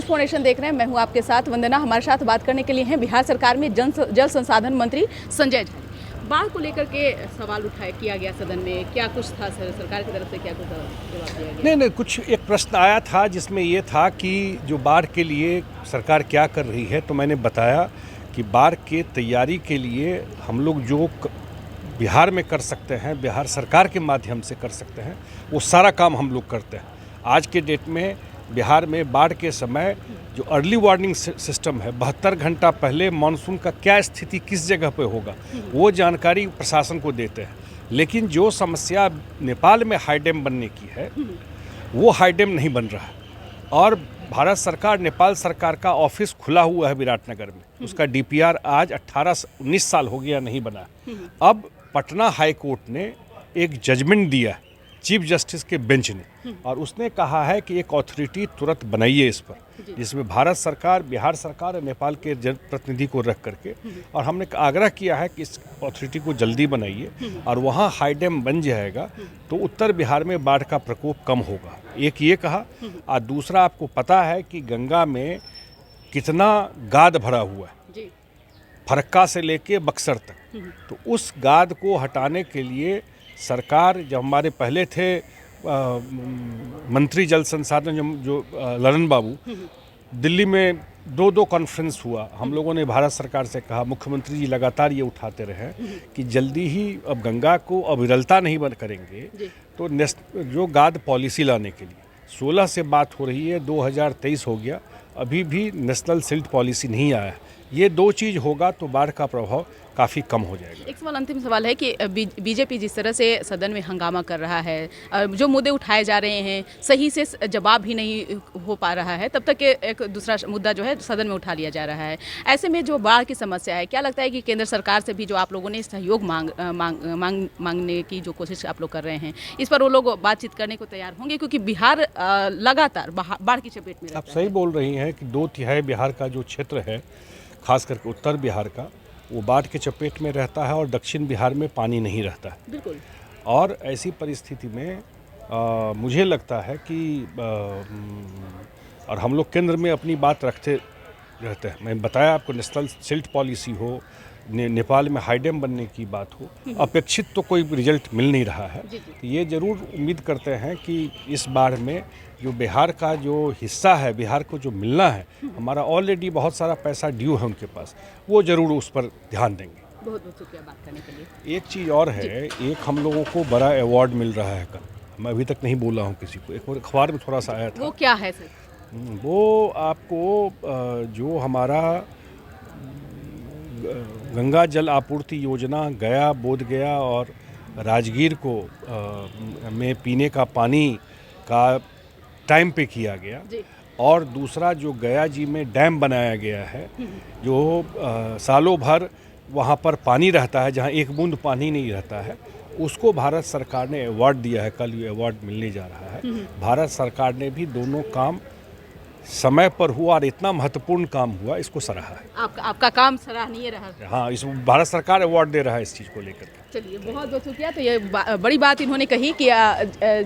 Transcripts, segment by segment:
Foundation देख रहे हैं, मैं हूं आपके साथ वंदना। हमारे साथ बात करने के लिए हैं बिहार सरकार में जल संसाधन मंत्री संजय झा। बाढ़ को लेकर के सवाल किया गया सदन में, क्या कुछ था सर सरकार की तरफ से, क्या कुछ जवाब दिया गया? नहीं, कुछ एक प्रश्न आया था जिसमें ये था कि जो बाढ़ के लिए सरकार क्या कर रही है। तो मैंने बताया कि बाढ़ के तैयारी के लिए हम लोग जो बिहार में कर सकते हैं, बिहार सरकार के माध्यम से कर सकते हैं, वो सारा काम हम लोग करते हैं। आज के डेट में बिहार में बाढ़ के समय जो अर्ली वार्निंग सिस्टम है, 72 घंटा पहले मानसून का क्या स्थिति किस जगह पे होगा, वो जानकारी प्रशासन को देते हैं। लेकिन जो समस्या नेपाल में हाई डैम बनने की है, वो हाई डैम नहीं बन रहा है। और भारत सरकार, नेपाल सरकार का ऑफिस खुला हुआ है विराटनगर में, उसका डीपीआर आज 18-19 साल हो गया नहीं बना। अब पटना हाई कोर्ट ने एक जजमेंट दिया है चीफ जस्टिस के बेंच ने, और उसने कहा है कि एक अथॉरिटी तुरंत बनाइए इस पर, जिसमें भारत सरकार, बिहार सरकार और नेपाल के जनप्रतिनिधि को रख करके, और हमने आग्रह किया है कि इस अथॉरिटी को जल्दी बनाइए और वहाँ हाई डैम बन जाएगा तो उत्तर बिहार में बाढ़ का प्रकोप कम होगा। एक ये कहा, और दूसरा आपको पता है कि गंगा में कितना गाद भरा हुआ है, फरक्का से लेके बक्सर तक। तो उस गाद को हटाने के लिए सरकार, जब हमारे पहले थे मंत्री जल संसाधन जो ललन बाबू, दिल्ली में 2 कॉन्फ्रेंस हुआ। हम लोगों ने भारत सरकार से कहा, मुख्यमंत्री जी लगातार ये उठाते रहे कि जल्दी ही अब गंगा को अविरलता नहीं बंद करेंगे तो जो गाद पॉलिसी लाने के लिए 16 से बात हो रही है, 2023 हो गया, अभी भी नेशनल सिल्ट पॉलिसी नहीं आया है। ये 2 चीज़ होगा तो बाढ़ का प्रभाव काफ़ी कम हो जाएगा। एक सवाल, अंतिम सवाल है कि बीजेपी जिस तरह से सदन में हंगामा कर रहा है, जो मुद्दे उठाए जा रहे हैं सही से जवाब भी नहीं हो पा रहा है, तब तक एक दूसरा मुद्दा जो है सदन में उठा लिया जा रहा है। ऐसे में जो बाढ़ की समस्या है, क्या लगता है कि केंद्र सरकार से भी जो आप लोगों ने सहयोग मांगने की जो कोशिश आप लोग कर रहे हैं, इस पर वो लोग बातचीत करने को तैयार होंगे? क्योंकि बिहार लगातार बाढ़ की चपेट में। आप सही बोल रही हैं कि 2/3 बिहार का जो क्षेत्र है, खास करके उत्तर बिहार का, वो बाढ़ के चपेट में रहता है और दक्षिण बिहार में पानी नहीं रहता है। बिल्कुल। और ऐसी परिस्थिति में मुझे लगता है कि और हम लोग केंद्र में अपनी बात रखते रहते हैं। मैं बताया आपको, नेशनल सिल्ट पॉलिसी हो, नेपाल में हाई डैम बनने की बात हो, अपेक्षित तो कोई रिजल्ट मिल नहीं रहा है। तो ये ज़रूर उम्मीद करते हैं कि इस बाढ़ में जो बिहार का जो हिस्सा है, बिहार को जो मिलना है, हमारा ऑलरेडी बहुत सारा पैसा ड्यू है उनके पास, वो ज़रूर उस पर ध्यान देंगे। बहुत बहुत शुक्रिया बात करने के लिए। एक चीज़ और है, एक हम लोगों को बड़ा अवार्ड मिल रहा है कल, मैं अभी तक नहीं बोला हूँ किसी को, एक और अखबार में थोड़ा सा आया था। वो क्या है सर? वो आपको जो हमारा गंगा जल आपूर्ति योजना गया, बोधगया और राजगीर को में पीने का पानी का टाइम पे किया गया, और दूसरा जो गया जी में डैम बनाया गया है, जो सालों भर वहाँ पर पानी रहता है, जहाँ एक बूंद पानी नहीं रहता है, उसको भारत सरकार ने अवार्ड दिया है। कल ये अवार्ड मिलने जा रहा है। भारत सरकार ने भी दोनों काम समय पर हुआ और इतना महत्वपूर्ण काम हुआ, इसको सराहा है। आपका काम सराहनीय रहा। हाँ, इस भारत सरकार अवार्ड दे रहा है इस चीज़ को लेकर। चलिए, बहुत बहुत शुक्रिया। तो ये बड़ी बात इन्होंने कही कि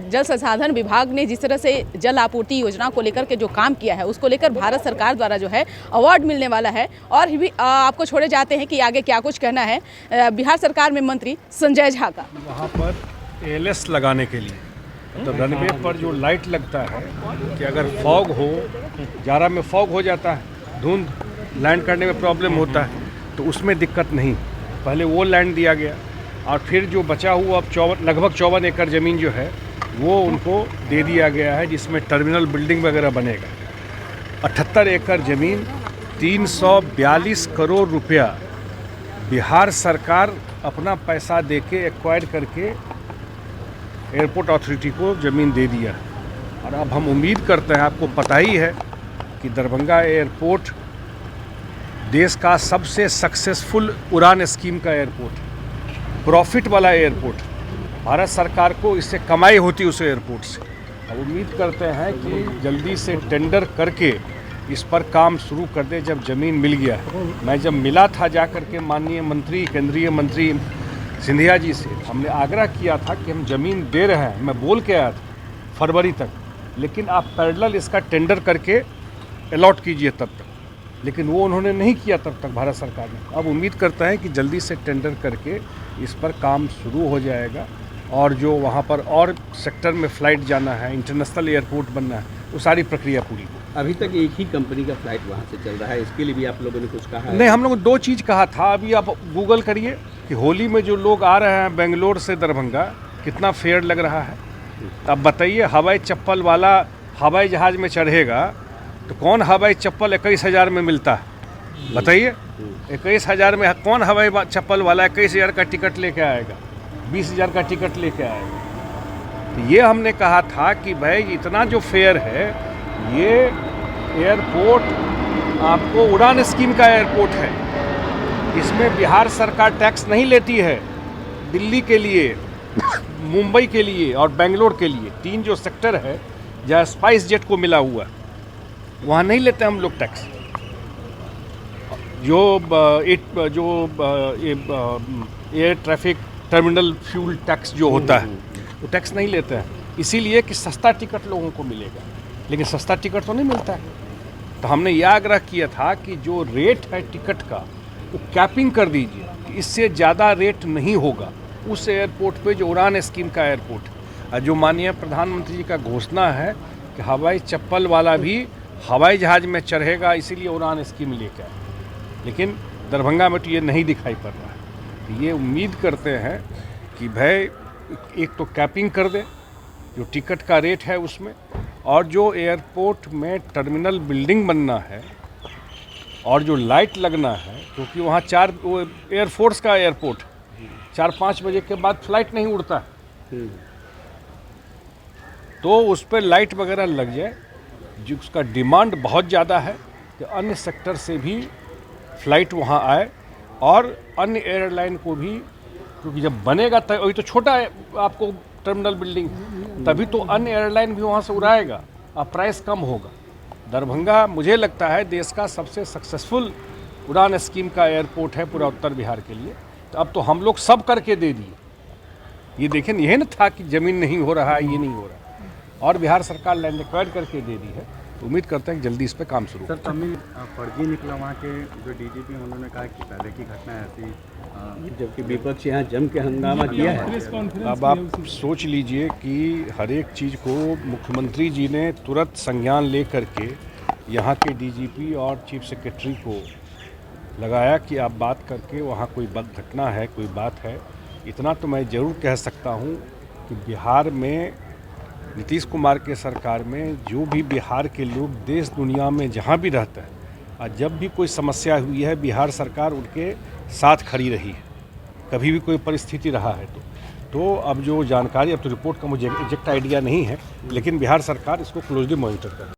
जल संसाधन विभाग ने जिस तरह से जल आपूर्ति योजना को लेकर के जो काम किया है, उसको लेकर भारत सरकार द्वारा जो है अवार्ड मिलने वाला है। और भी आपको छोड़े जाते हैं कि आगे क्या कुछ कहना है बिहार सरकार में मंत्री संजय झा का। वहाँ पर ALS लगाने के लिए, तो रनवे पर जो लाइट लगता है कि अगर फॉग हो, जाड़ा में फॉग हो जाता है, धुंध, लैंड करने में प्रॉब्लम होता है, तो उसमें दिक्कत नहीं। पहले वो लैंड दिया गया, और फिर जो बचा हुआ अब लगभग 54 एकड़ ज़मीन जो है वो उनको दे दिया गया है, जिसमें टर्मिनल बिल्डिंग वगैरह बनेगा। 78 एकड़ ज़मीन, 342 करोड़ रुपया बिहार सरकार अपना पैसा दे के एक्वायर करके एयरपोर्ट अथॉरिटी को ज़मीन दे दिया। और अब हम उम्मीद करते हैं, आपको पता ही है कि दरभंगा एयरपोर्ट देश का सबसे सक्सेसफुल उड़ान स्कीम का एयरपोर्ट, प्रॉफिट वाला एयरपोर्ट। भारत सरकार को इससे कमाई होती उस एयरपोर्ट से। अब उम्मीद करते हैं कि जल्दी से टेंडर करके इस पर काम शुरू कर दे। जब ज़मीन मिल गया, मैं जब मिला था जा कर के माननीय मंत्री, केंद्रीय मंत्री सिंधिया जी से, हमने आग्रह किया था कि हम ज़मीन दे रहे हैं, मैं बोल के आया था फरवरी तक, लेकिन आप पैरेलल इसका टेंडर करके अलॉट कीजिए तब तक, लेकिन वो उन्होंने नहीं किया तब तक भारत सरकार ने। अब उम्मीद करता है कि जल्दी से टेंडर करके इस पर काम शुरू हो जाएगा और जो वहाँ पर और सेक्टर में फ़्लाइट जाना है, इंटरनेशनल एयरपोर्ट बनना है, वो सारी प्रक्रिया पूरी हो। अभी तक एक ही कंपनी का फ्लाइट वहाँ से चल रहा है, इसके लिए भी आप लोगों ने कुछ कहा है? नहीं, हम लोगों ने 2 चीज़ कहा था। अभी आप गूगल करिए कि होली में जो लोग आ रहे हैं बेंगलोर से दरभंगा, कितना फेयर लग रहा है। अब बताइए, हवाई चप्पल वाला हवाई जहाज़ में चढ़ेगा तो कौन हवाई चप्पल 21,000 में मिलता है? बताइए, 21,000 में कौन हवाई चप्पल वाला 21,000 का टिकट लेके आएगा, 20,000 का टिकट लेके आएगा? तो ये हमने कहा था कि भाई इतना जो फेयर है, ये एयरपोर्ट आपको उड़ान स्कीम का एयरपोर्ट है, इसमें बिहार सरकार टैक्स नहीं लेती है। दिल्ली के लिए, मुंबई के लिए और बेंगलोर के लिए 3 जो सेक्टर है जहाँ स्पाइस जेट को मिला हुआ, वहाँ नहीं लेते हम लोग टैक्स। जो air traffic terminal fuel tax जो होता है, वो टैक्स नहीं लेते हैं, इसीलिए कि सस्ता टिकट लोगों को मिलेगा, लेकिन सस्ता टिकट तो नहीं मिलता है। तो हमने यह आग्रह किया था कि जो रेट है टिकट का, वो कैपिंग कर दीजिए कि इससे ज़्यादा रेट नहीं होगा उस एयरपोर्ट पे जो उड़ान स्कीम का एयरपोर्ट है। जो माननीय प्रधानमंत्री जी का घोषणा है कि हवाई चप्पल वाला भी हवाई जहाज़ में चढ़ेगा, इसीलिए उड़ान स्कीम लेकर आए, लेकिन दरभंगा में तो ये नहीं दिखाई पड़ रहा है। ये उम्मीद करते हैं कि भाई एक तो कैपिंग कर दे जो टिकट का रेट है उसमें, और जो एयरपोर्ट में टर्मिनल बिल्डिंग बनना है और जो लाइट लगना है, क्योंकि वहाँ एयरफोर्स का एयरपोर्ट 4-5 बजे के बाद फ्लाइट नहीं उड़ता है, तो उस पर लाइट वगैरह लग जाए, जो उसका डिमांड बहुत ज़्यादा है कि अन्य सेक्टर से भी फ़्लाइट वहाँ आए और अन्य एयरलाइन को भी, क्योंकि जब बनेगा तब, अभी तो छोटा है आपको टर्मिनल बिल्डिंग, तभी तो अन्य एयरलाइन भी वहाँ से उड़ाएगा और प्राइस कम होगा। दरभंगा मुझे लगता है देश का सबसे सक्सेसफुल उड़ान स्कीम का एयरपोर्ट है पूरा उत्तर बिहार के लिए। तो अब तो हम लोग सब करके दे दिए। ये देखें, यह न था कि ज़मीन नहीं हो रहा है, ये नहीं हो रहा, और बिहार सरकार लैंड एक्वायर करके दे दी है। तो उम्मीद करते हैं कि जल्दी इस पर काम शुरू। सर, तमिल फर्जी निकला वहाँ के जो डीजीपी, उन्होंने कहा कि पहले की घटना ऐसी, जबकि विपक्ष यहाँ जम के हंगामा किया है। अब आप सोच लीजिए कि हर एक चीज़ को मुख्यमंत्री जी ने तुरंत संज्ञान ले करके यहाँ के डीजीपी और चीफ सेक्रेटरी को लगाया कि आप बात करके वहाँ कोई घटना है, कोई बात है। इतना तो मैं ज़रूर कह सकता हूँ कि बिहार में नीतीश कुमार के सरकार में जो भी बिहार के लोग देश दुनिया में जहाँ भी रहते हैं, और जब भी कोई समस्या हुई है, बिहार सरकार उनके साथ खड़ी रही है, कभी भी कोई परिस्थिति रहा है तो अब जो जानकारी, अब तो रिपोर्ट का मुझे एग्जैक्ट आइडिया नहीं है, लेकिन बिहार सरकार इसको क्लोजली मॉनिटर कर रही है।